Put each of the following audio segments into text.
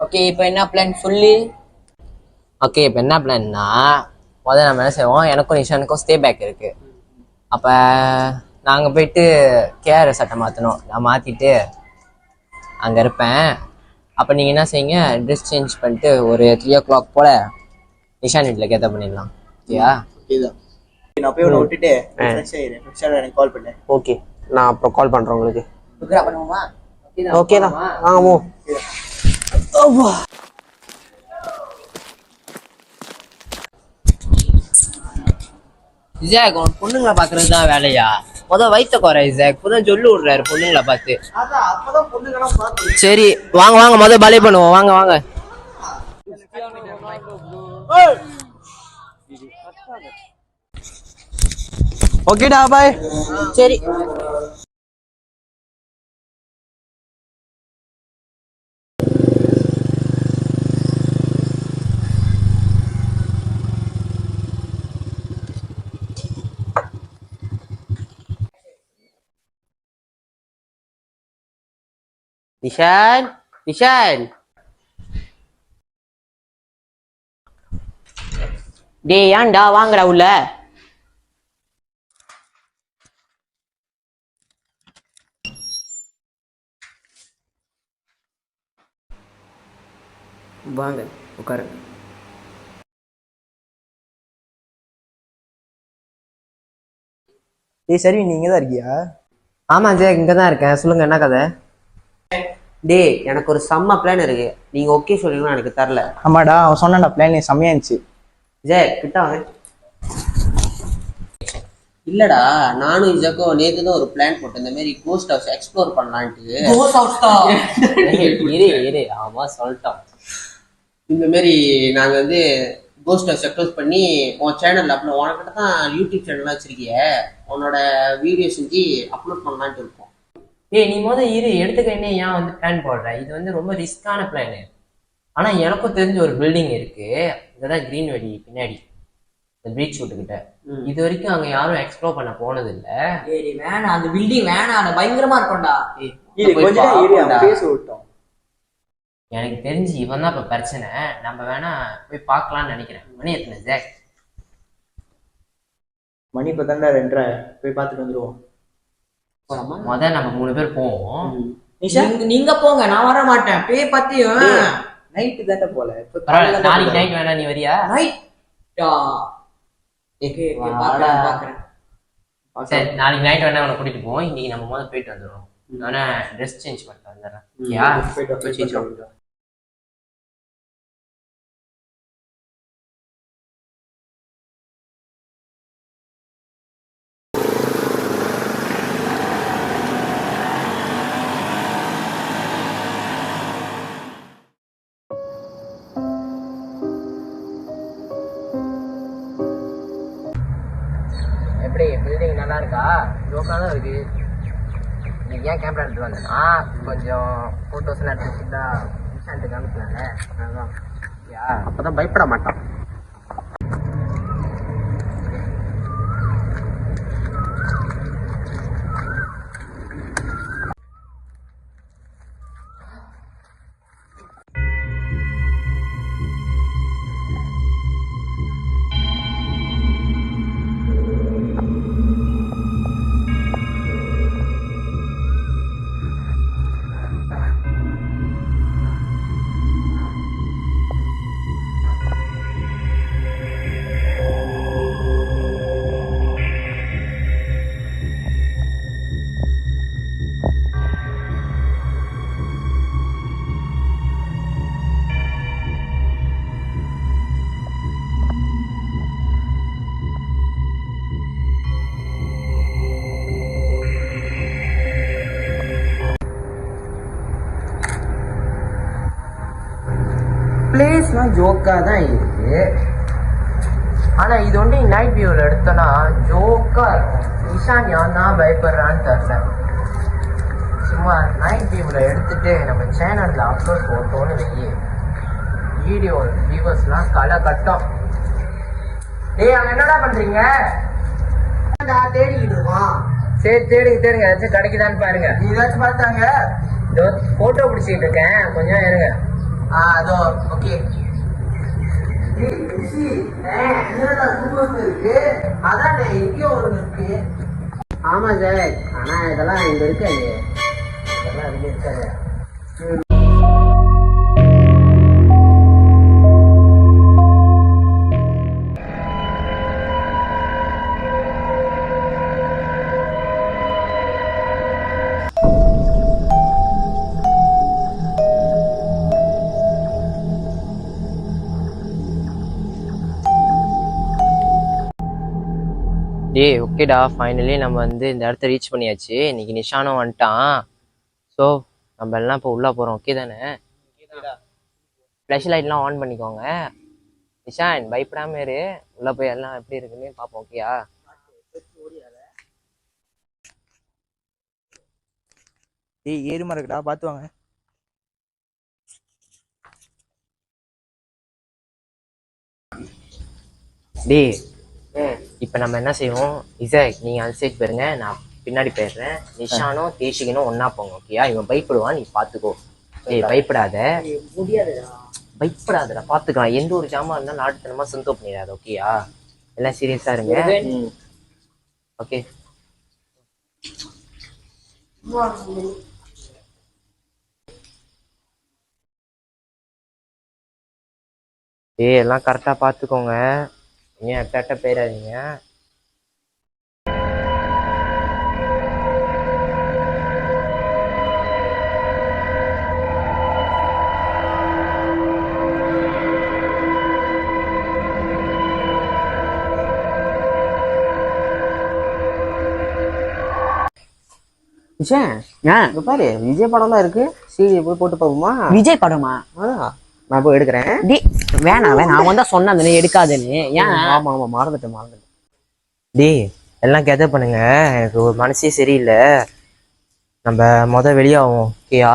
Okay இப்போ என்ன plan சொல்லு. ஓகே இப்போ என்ன பிளான்னா, முதல்ல நம்ம என்ன செய்வோம், எனக்கும் நிஷானுக்கும் ஸ்டே பேக் இருக்கு. அப்போ நாங்கள் போயிட்டு கேஆர் சட்டை மாற்றணும். நான் மாற்றிட்டு அங்கே இருப்பேன். அப்போ நீங்கள் என்ன செய்யுங்க, ட்ரெஸ் சேஞ்ச் பண்ணிட்டு ஒரு 3 o'clock போல் நிஷான் வீட்டில் கேத்த பண்ணிடலாம். ஓகேயா? நான் போய் உன்னை விட்டுட்டு எனக்கு கால் பண்ணேன். ஓகே, நான் அப்புறம் கால் பண்ணுறேன் உங்களுக்கு. பண்ணுவோமா? ஓகே தான், வாங்க. இசாக், உன் பொண்ணுங்களை பார்க்கறது தான் வேலையா? வயிற்ற குறை இசாக், இப்போதான் சொல்லி விடுறாரு பொண்ணுங்களை பார்த்து. சரி வாங்க வாங்க, பலே பண்ணுவோம். வாங்க வாங்க. ஓகேடா, பாய். சரி நிஷான், நிஷான். டேய் ஏன்டா, வாங்கடா உள்ள. வாங்க உட்காரு. சரி, நீ இங்கே தான் இருக்கியா? ஆமா ஜெயக், இங்கே தான் இருக்கேன். சொல்லுங்க, என்ன கதை? டே, எனக்கு ஒரு செம்ம பிளான் இருக்கு. நீங்க ஓகே சொல்றீங்களா? எனக்கு தரல. ஆமாடா, அவன் சொன்னான்டா பிளான் செம்மையா இருந்துச்சு. ஜெய் கிட்ட வாங்க. இல்லடா, நானும் இஜாக்கும் நேற்று தான் ஒரு பிளான் போட்டேன். இந்த மாதிரி கோஸ்ட் ஹவுஸ் எக்ஸ்ப்ளோர் பண்ணலான்ட்டு. இரு ஆமா சொல்லிட்டோம். இந்த மாதிரி நாங்க வந்து கோஸ்ட் ஹவுஸ் எக்ஸ்ப்ளோர் பண்ணி உன் சேனல்ல அப்லோட், உனக்கிட்ட தான் யூடியூப் சேனல்லாம் வச்சிருக்கிய, உன்னோட வீடியோ செஞ்சு அப்லோட் பண்ணலான்ட்டு இருக்கோம். ஏய் நீ இரு, எடுத்துக்கிட்டே ஏன் வந்து பிளான் போடுற? இது வந்து ரொம்ப ரிஸ்கான பிளானு. ஆனா எனக்கும் தெரிஞ்ச ஒரு பில்டிங் இருக்கு, இதுதான் கிரீன்வெடி பின்னாடி, இந்த பீச் ஷூட்டுக்கிட்ட. இது வரைக்கும் அங்க யாரும் எக்ஸ்ப்ளோர் பண்ண போனது இல்ல. வேணாம், அந்த பில்டிங் வேணாம், பயங்கரமா இருக்கும்டா. எனக்கு தெரிஞ்சு இவன் தான் இப்ப பிரச்சனை. நம்ம வேணா போய் பார்க்கலாம்னு நினைக்கிறேன். மணி எத்தனை ஜாக்? மணி இப்போ தாண்டா 2:30. போய் பார்த்துட்டு வந்துடுவோம். நம்ம 3 பேர் போவோம். நீங்க போங்க, நான் வர மாட்டேன். பேய் பத்தியும் நைட்டு தாண்டா போல. நாளைக்கு நைட் வேணா, நீ வரியா? சரி, நாளைக்கு நைட் வேணா உன்னை கூட்டிட்டு போவோம். இன்னைக்கு நம்ம போயிட்டு வந்துடுவோம். ஆனா ட்ரெஸ் சேஞ்ச் பண்ணிட்டு வந்துடுறேன். எப்படி பில்டிங் நல்லா இருக்கா? ஜோக்காக தான் இருக்கு. இன்னைக்கு ஏன் கேமரா எடுத்துட்டு வந்தேன்னா, கொஞ்சம் ஃபோட்டோஸ்லாம் எடுத்துக்கிட்டா நிஷான்ட்டு காமிக்கலாம்ல, அதுதான். அப்பதான் பயப்பட மாட்டான். பிளேஸ்லாம் ஜோக்காக தான் இருக்கு. ஆனா இது ஒன்று நைட் வியூவில் எடுத்தோன்னா ஜோக்கா இருக்கும். நிஷான் யான் தான் பயப்படுறான்னு தெரியல. சும்மா நைட் வியூவில் எடுத்துட்டு நம்ம சேனல்ல அப்லோட் போட்டோன்னு வெயி, வீடியோ வியூவர்ஸ்லாம் களை கட்டும். ஏய் அங்க என்னடா பண்றீங்க? தேடிக்கிட்டு இருக்கோம். சரி தேடுங்க, ஏதாச்சும் கிடைக்குதான்னு பாருங்க. நீ ஏதாச்சும் பார்த்தாங்க? போட்டோ பிடிச்சிக்கிட்டு இருக்கேன், கொஞ்சம் இருங்க. அதோ ஓகே. அதான் இங்கேயும் ஒன்று இருக்கு. ஆமா சார், ஆனா இதெல்லாம் இங்க இருக்காது. இதெல்லாம் அதுல இருக்காது. டேய் ஓகேடா, ஃபைனலி நம்ம வந்து இந்த இடத்த ரீச் பண்ணியாச்சு. இன்னைக்கு நிஷானும் வந்துட்டான். ஸோ நம்ம எல்லாம் இப்போ உள்ளே போகிறோம். ஓகே தானே? ஃப்ளஷ் லைட்லாம் ஆன் பண்ணிக்கோங்க. நிஷான் பயப்படாம இரு, உள்ளே போய் எல்லாம் எப்படி இருக்குன்னு பார்ப்போம். ஓகேயா? ஏய் ஏறுமா இருக்குடா, பார்த்து வாங்க. டேய் இப்போ நம்ம என்ன செய்வோம், இசக் நீங்கள் அந்த சைட் போயிருங்க, நான் பின்னாடி போயிடுறேன். நிஷானும் தேஷிகனும் ஒன்றா போங்க. ஓகேயா? இவன் பயப்படுவான், நீ பார்த்துக்கோ. ஏய் பயப்படாத, பயப்படாதடா, பார்த்துக்கலாம். எந்த ஒரு ஜாமா இருந்தாலும் நாட்டுத்தனமாக சுத்தோ பண்ணிடாது. ஓகேயா? எல்லாம் சீரியஸாக இருங்க. ஓகே. ஏய் எல்லாம் கரெக்டாக பார்த்துக்கோங்க, ஏன் அட்ட போயிடாதீங்க. இங்க பாரு, விஜய் படம்லாம் இருக்கு. சீடி போய் போட்டு பார்ப்போமா? விஜய் படமா? நான் போய் எடுக்கிறேன். வேணாம் அவன் தான் சொன்னான் எடுக்காதுன்னு. ஏன்? ஆமா ஆமா, மறந்துட்டேன். டேய் எல்லாம் கெதர் பண்ணுங்க, எனக்கு ஒரு மனசே சரியில்லை. நம்ம வெளியாகும். ஓகேயா?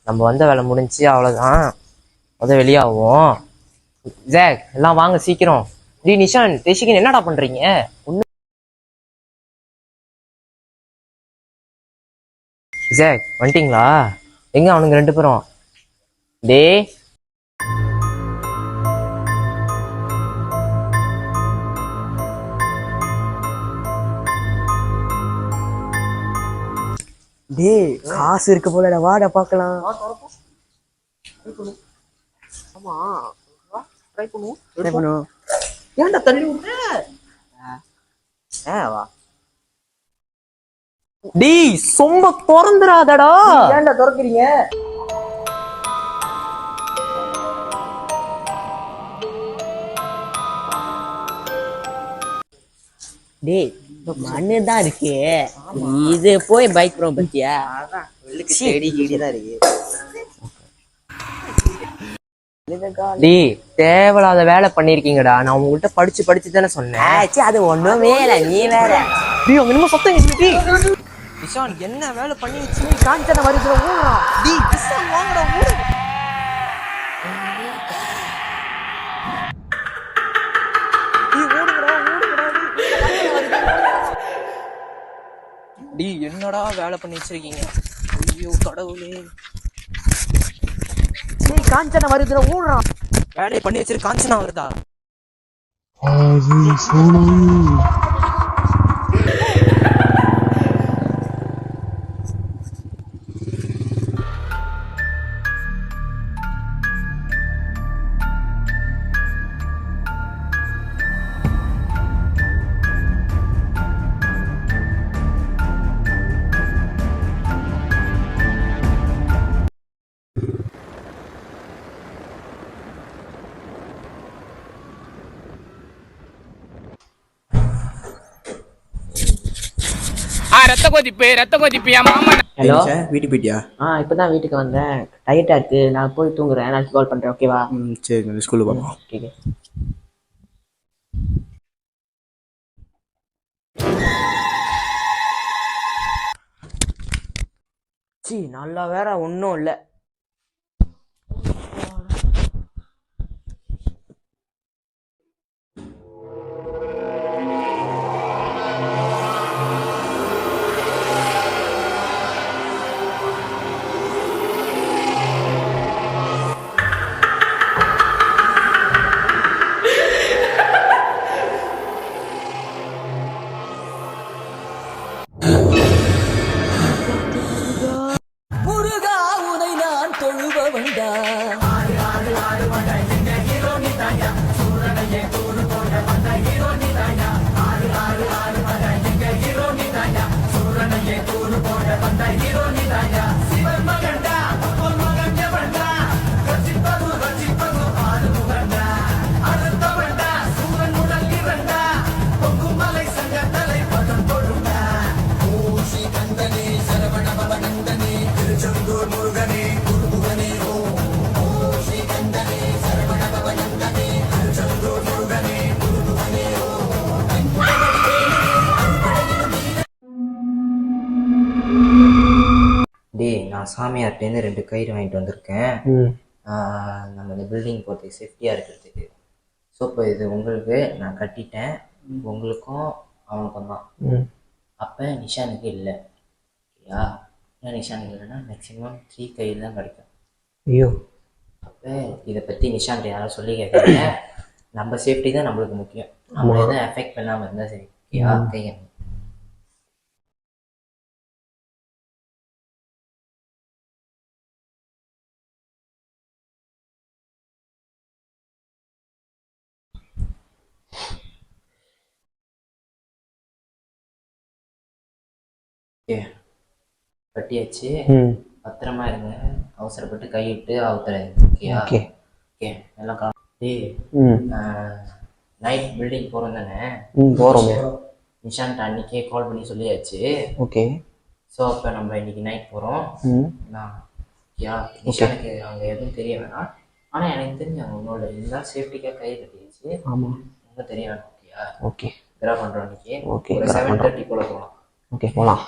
நம்ம வந்த வேலை முடிஞ்சு அவ்வளோதான். வெளியாகும். ஜாக் எல்லாம் வாங்க சீக்கிரம். டி நிஷான் தேஷிகன் என்னடா பண்றீங்க? ஜாக் வந்துட்டீங்களா? எங்க அவனுங்க ரெண்டு பேரும்? டேய் டேய் காசு இருக்கு போலடா, வாடா பார்க்கலாம். ஆமா, ட்ரை பண்ணுவோம். என்ன பண்ணுவோம்? ஏன்டா தள்ளி விட்ட? வா. டேய் சொம்ப திறந்துறாதடா. ஏன்டா திறக்கிறீங்க? டேய் மண்ணுதான் இருக்கு, இது போய் பைக் ப்ரோ பத்தியா? செடி கிடிதான் இருக்கு. டேய் தேவையில்லாத வேலை பண்ணிருக்கீங்கடா. நான் உங்கள்கிட்ட படிச்சு தானே சொன்னேன். அது ஒண்ணுமே இல்ல, நீ வேற. டேய் அவங்க என்னமோ சத்தம் கேக்குது. நிஷான் என்ன வேலை பண்ணி வச்சு காஞ்சன வருதுல ஊரா. டேய் நிஷான் வாங்கடா ஊரு. டேய் என்னடா வேலை பண்ணி வச்சிருக்கீங்க? ஐயோ கடவுளே. டேய் காஞ்சன வருதுல ஊரா. வேலையை பண்ணி வச்சிரு, காஞ்சனா வருதா? ரத்த கொதிப்பு என் மாமா. ஹலோ, வீட்டுக்கு போயிட்டியா? இப்பதான் வீட்டுக்கு வந்தேன். டயர்டா இருக்கு, நான் போய் தூங்குறேன். நாளைக்கு கால் பண்றேன். ஓகேவா? சரி, ஸ்கூலுக்கு போகலாம். ஓகே. நல்லா வேற ஒன்றும் இல்லை. டேய், நான் சாமியார்ட்டேருந்து 2 கயிறு வாங்கிட்டு வந்திருக்கேன். நம்ம இந்த பில்டிங் போகிறதுக்கு சேஃப்டியாக இருக்கிறதுக்கு. ஸோ இப்போ இது உங்களுக்கு நான் கட்டிட்டேன், உங்களுக்கும் அவனுக்கும் தான். அப்போ நிஷானுக்கு இல்லை, ஓகேயா? ஏன் நிஷானுக்கு இல்லைன்னா மேக்ஸிமம் 3 கயிறு தான் கிடைக்கும். ஐயோ, அப்போ இதை பற்றி நிஷான்ட்டு யாரும் சொல்லி கேட்குறாங்க. நம்ம சேஃப்டி தான் நம்மளுக்கு முக்கியம். நம்ம எதுவும் எஃபெக்ட் பண்ணாமல் இருந்தால் சரி, ஓகேயா? கையை கட்டியாச்சு, பத்திரமா இருங்க. அவசரப்பட்டு கையிட்டு அவுத்துறாங்க, ஓகேயா? ஓகே, எல்லாம் நைட் பில்டிங் போகிறோம் தானே? போகிறோம். நிஷான்ட் அன்னைக்கே கால் பண்ணி சொல்லியாச்சு. ஓகே. ஸோ அப்போ நம்ம இன்னைக்கு நைட் போகிறோம். ஓகேயா? நிஷானுக்கு அங்கே எதுவும் தெரிய வேணாம். ஆனால் எனக்கு தெரிஞ்ச அவங்களோட எல்லா சேஃப்டிக்காக கை கட்டியாச்சு. ஆமாம், ரொம்ப தெரிய வேணாம், ஓகேயா? ஓகே. இதெல்லாம் பண்ணுறோம் இன்னைக்கு. ஓகே, ஒரு 7:30 போல போகலாம். ஓகே, போகலாம்.